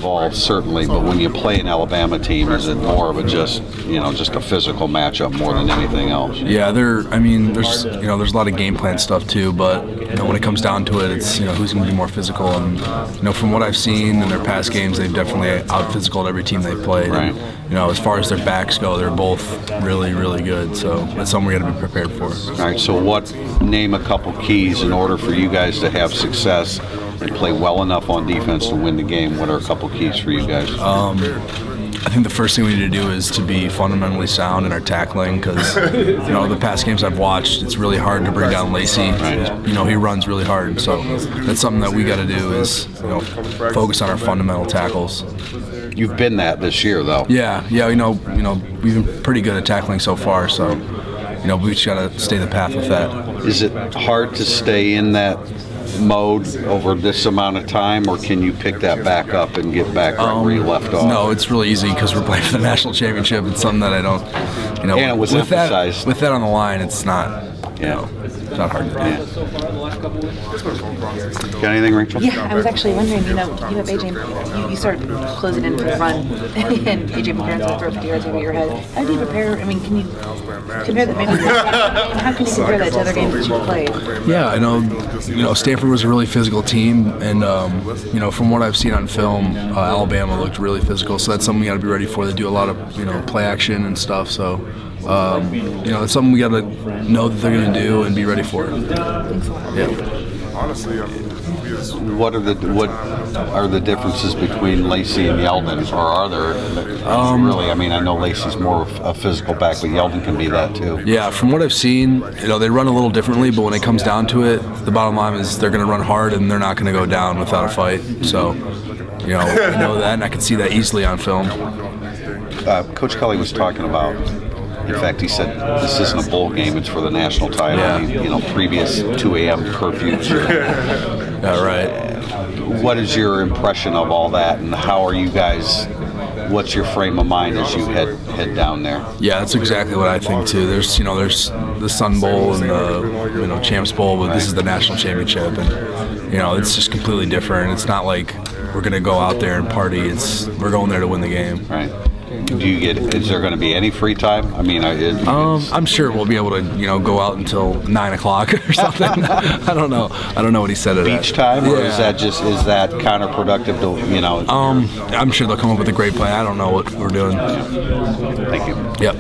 involved, certainly, but when you play an Alabama team, is it more of a just a physical matchup more than anything else? Yeah, there's a lot of game plan stuff too, but when it comes down to it, it's who's going to be more physical. And from what I've seen in their past games, they've definitely out-physicaled every team they've played. Right. And, as far as their backs go, they're both really, really good. So that's something we got to be prepared for. All right. So name a couple keys in order for you guys to have success and play well enough on defense to win the game. What are a couple keys for you guys? I think the first thing we need to do is to be fundamentally sound in our tackling, because the past games I've watched, it's really hard to bring down Lacey. Right. He runs really hard, so that's something that we got to do is focus on our fundamental tackles. You've been that this year, though. Yeah. We've been pretty good at tackling so far, so we just got to stay the path with that. Is it hard to stay in that mode over this amount of time, or can you pick that back up and get back where you left off? No, it's really easy because we're playing for the national championship. It's something that I don't, and it was emphasized. With that on the line, it's not, it's not hard to do. Got anything, Rachel? Yeah, I was actually wondering, you have AJ, you started closing in for the run, and AJ McCarron's going to throw 50 yards over your head. How do you prepare? I mean, can you compare that maybe? How can you compare that to other games that you've played? Yeah, I know. Stanford was a really physical team, and from what I've seen on film, Alabama looked really physical. So that's something we got to be ready for. They do a lot of play action and stuff. So it's something we got to know that they're going to do and be ready for it. Yeah. Honestly, what are the differences between Lacey and Yeldon, or are there really? I mean, I know Lacey's more of a physical back, but Yeldon can be that too. Yeah, from what I've seen, they run a little differently, but when it comes down to it, the bottom line is they're going to run hard and they're not going to go down without a fight. So, I know that, and I can see that easily on film. Coach Kelly was talking about. In fact, he said this isn't a bowl game; it's for the national title. Yeah. Previous 2 a.m. curfews. Yeah, right. What is your impression of all that, and how are you guys? What's your frame of mind as you head down there? Yeah, that's exactly what I think too. There's the Sun Bowl and the Champs Bowl, but this is the national championship, and it's just completely different. It's not like we're gonna go out there and party. We're going there to win the game. Right. Is there going to be any free time? I mean, I'm sure we'll be able to, go out until 9 o'clock or something. I don't know. I don't know what he said. Beach time, or is that counterproductive to, I'm sure they'll come up with a great plan. I don't know what we're doing. Thank you. Yep.